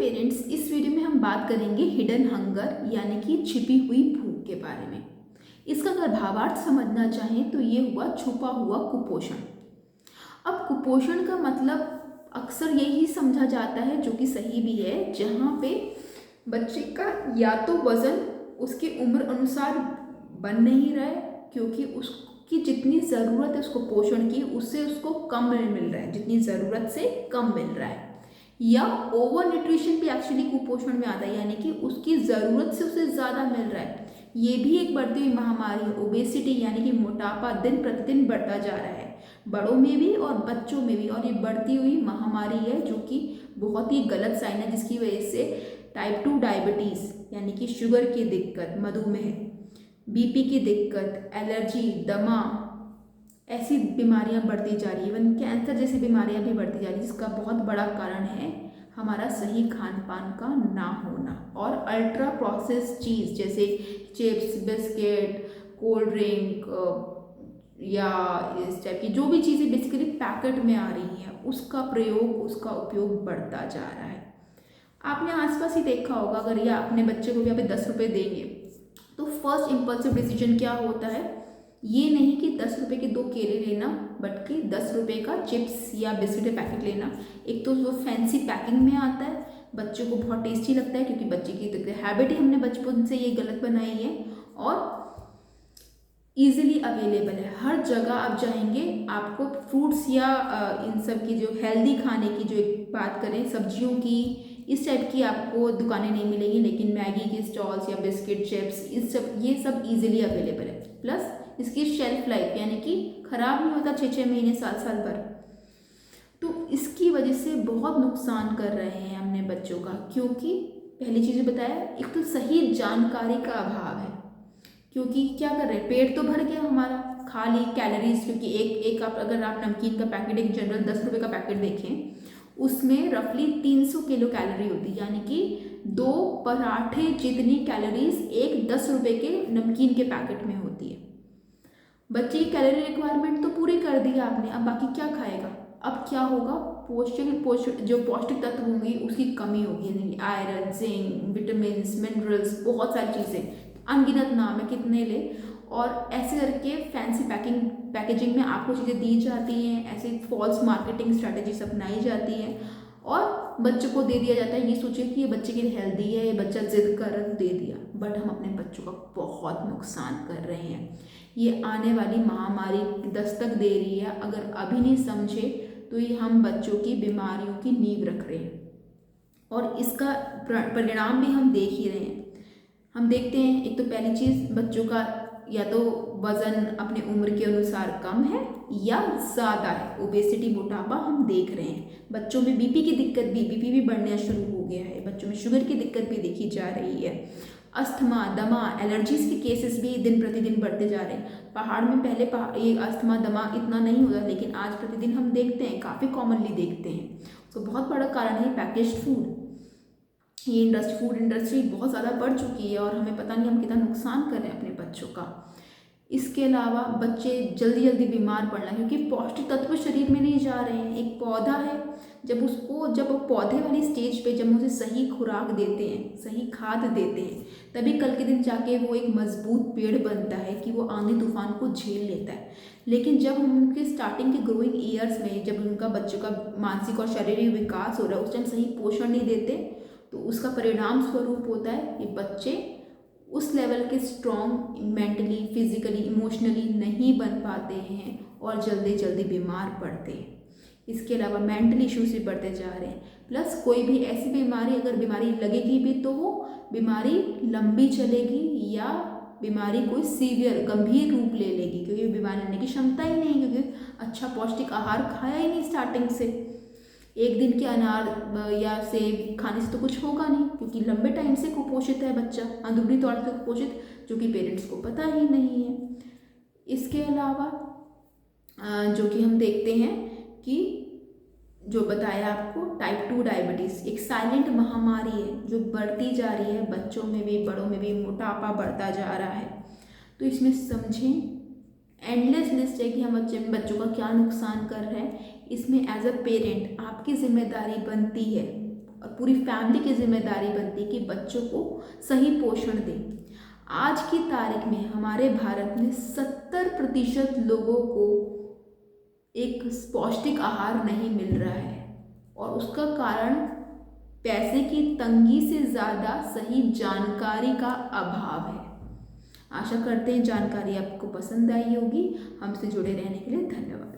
Parents, इस video में हम बात करेंगे हिडन हंगर यानी कि छिपी हुई भूख के बारे में। इसका अगर भावार्थ समझना चाहें तो ये हुआ छुपा हुआ कुपोषण। अब कुपोषण का मतलब अक्सर यही समझा जाता है, जो कि सही भी है, जहाँ पे बच्चे का या तो वजन उसकी उम्र अनुसार बन नहीं रहा है, क्योंकि उसकी जितनी ज़रूरत है उसको पोषण की, उससे उसको कम मिल रहा है, जितनी ज़रूरत से कम मिल रहा है, या ओवर न्यूट्रिशन भी एक्चुअली कुपोषण में आता है, यानी कि उसकी ज़रूरत से उसे ज़्यादा मिल रहा है। ये भी एक बढ़ती हुई महामारी है। ओबेसिटी यानी कि मोटापा दिन प्रतिदिन बढ़ता जा रहा है, बड़ों में भी और बच्चों में भी, और ये बढ़ती हुई महामारी है जो कि बहुत ही गलत साइन है, जिसकी वजह से टाइप 2 डायबिटीज़ यानी कि शुगर की दिक्कत, मधुमेह, बीपी की दिक्कत, एलर्जी, दमा, ऐसी बीमारियां बढ़ती जा रही है। इवन कैंसर जैसी बीमारियां भी बढ़ती जा रही है, जिसका बहुत बड़ा कारण है हमारा सही खान पान का ना होना और अल्ट्रा प्रोसेस चीज़ जैसे चिप्स, बिस्किट, कोल्ड ड्रिंक या इस टाइप की जो भी चीज़ें बेसिकली पैकेट में आ रही हैं, उसका प्रयोग, उसका उपयोग बढ़ता जा रहा है। आपने आसपास ही देखा होगा, अगर या अपने बच्चे को भी आप 10 रुपये देंगे तो फर्स्ट इम्पल्सिव डिसीजन क्या होता है, ये नहीं कि 10 रुपये के 2 केले लेना, बल्कि 10 रुपये का चिप्स या बिस्किट का पैकेट लेना। एक तो वो फैंसी पैकिंग में आता है, बच्चों को बहुत टेस्टी लगता है, क्योंकि बच्चे की हैबिट ही हमने बचपन से ये गलत बनाई है, और ईजिली अवेलेबल है हर जगह। आप जाएंगे आपको फ्रूट्स या इन सब की जो हेल्दी खाने की जो एक बात करें, सब्जियों की, इस टाइप की आपको दुकानें नहीं मिलेंगी, लेकिन मैगी के स्टॉल्स या बिस्किट, चिप्स, इस सब ये सब इजीली अवेलेबल है। प्लस इसकी शेल्फ लाइफ यानी कि ख़राब नहीं होता 6-6 महीने, साल साल भर। तो इसकी वजह से बहुत नुकसान कर रहे हैं हमने बच्चों का, क्योंकि पहली चीज़ बताया, एक तो सही जानकारी का अभाव है, क्योंकि क्या कर रहे हैं, पेट तो भर गया हमारा, खाली कैलोरीज, क्योंकि एक आप अगर आप नमकीन का पैकेट, एक जनरल 10 रुपये का पैकेट देखें, उसमें रफली 300 किलो कैलोरी होती है, यानी कि 2 पराठे जितनी कैलोरीज एक 10 रुपये के नमकीन के पैकेट में होती है। बच्चे की कैलोरी रिक्वायरमेंट तो पूरी कर दी आपने, अब बाकी क्या खाएगा? अब क्या होगा, जो पौष्टिक तत्व होंगे उसकी कमी होगी, यानी आयरन, जिंक, विटामिन, मिनरल्स, बहुत सारी चीज़ें, अनगिनत नाम है, कितने ले, और ऐसे करके फैंसी पैकेजिंग में आपको चीज़ें दी जाती हैं, ऐसे फॉल्स मार्केटिंग स्ट्रैटेजीज अपनाई जाती हैं, और बच्चों को दे दिया जाता है, ये सोचिए कि ये बच्चे के लिए हेल्दी है, ये बच्चा जिद कर दे दिया, बट हम अपने बच्चों का बहुत नुकसान कर रहे हैं। ये आने वाली महामारी दस्तक दे रही है, अगर अभी नहीं समझे तो ये हम बच्चों की बीमारियों की नींव रख रहे हैं, और इसका परिणाम भी हम देख ही रहे हैं। हम देखते हैं, एक तो पहली चीज़, बच्चों का या तो वज़न अपने उम्र के अनुसार कम है या ज़्यादा है, ओबेसिटी, मोटापा हम देख रहे हैं। बच्चों में बीपी की दिक्कत भी, बीपी भी बढ़ना शुरू हो गया है, बच्चों में शुगर की दिक्कत भी देखी जा रही है, अस्थमा, दमा, एलर्जीज़ के केसेस भी दिन प्रतिदिन बढ़ते जा रहे हैं। पहाड़ में पहले ये अस्थमा, दमा इतना नहीं होता, लेकिन आज प्रतिदिन हम देखते हैं, काफ़ी कॉमनली देखते हैं। तो बहुत बड़ा कारण है पैकेज्ड फूड। ये फूड इंडस्ट्री बहुत ज़्यादा बढ़ चुकी है, और हमें पता नहीं हम कितना नुकसान कर रहे हैं अपने बच्चों का। इसके अलावा बच्चे जल्दी जल्दी बीमार पड़ना, क्योंकि पौष्टिक तत्व शरीर में नहीं जा रहे हैं। एक पौधा है, जब वो पौधे वाली स्टेज पे जब उसे सही खुराक देते हैं, सही खाद देते हैं, तभी कल के दिन जाके वो एक मजबूत पेड़ बनता है कि वो आंधी तूफान को झेल लेता है। लेकिन जब हम उनके स्टार्टिंग के ग्रोइंग ईयर्स में, जब उनका बच्चों का मानसिक और शारीरिक विकास हो रहा है, उस टाइम सही पोषण नहीं देते, तो उसका परिणाम स्वरूप होता है ये बच्चे उस लेवल के स्ट्रॉन्ग मेंटली, फिजिकली, इमोशनली नहीं बन पाते हैं, और जल्दी जल्दी बीमार पड़ते हैं। इसके अलावा मेंटल इश्यूज भी बढ़ते जा रहे हैं। प्लस कोई भी ऐसी बीमारी, अगर बीमारी लगेगी भी तो वो बीमारी लंबी चलेगी, या बीमारी कोई सीवियर, गंभीर रूप ले लेगी, क्योंकि बीमारी लेने की क्षमता ही नहीं, क्योंकि अच्छा पौष्टिक आहार खाया ही नहीं स्टार्टिंग से। एक दिन के अनार या सेब खाने से तो कुछ होगा नहीं, क्योंकि लंबे टाइम से कुपोषित है बच्चा, अंदरूनी तौर से कुपोषित, जो कि पेरेंट्स को पता ही नहीं है। इसके अलावा जो कि हम देखते हैं कि जो बताया आपको, टाइप 2 डायबिटीज़ एक साइलेंट महामारी है जो बढ़ती जा रही है, बच्चों में भी बड़ों में भी मोटापा बढ़ता जा रहा है। तो इसमें समझें, एंडलेस लिस्ट है कि हम बच्चों का क्या नुकसान कर रहे हैं। इसमें एज अ पेरेंट आपकी जिम्मेदारी बनती है और पूरी फैमिली की जिम्मेदारी बनती है कि बच्चों को सही पोषण दें। आज की तारीख में हमारे भारत में 70% लोगों को एक पौष्टिक आहार नहीं मिल रहा है और उसका कारण पैसे की तंगी से ज़्यादा सही जानकारी का अभाव है। आशा करते हैं जानकारी आपको पसंद आई होगी। हमसे जुड़े रहने के लिए धन्यवाद।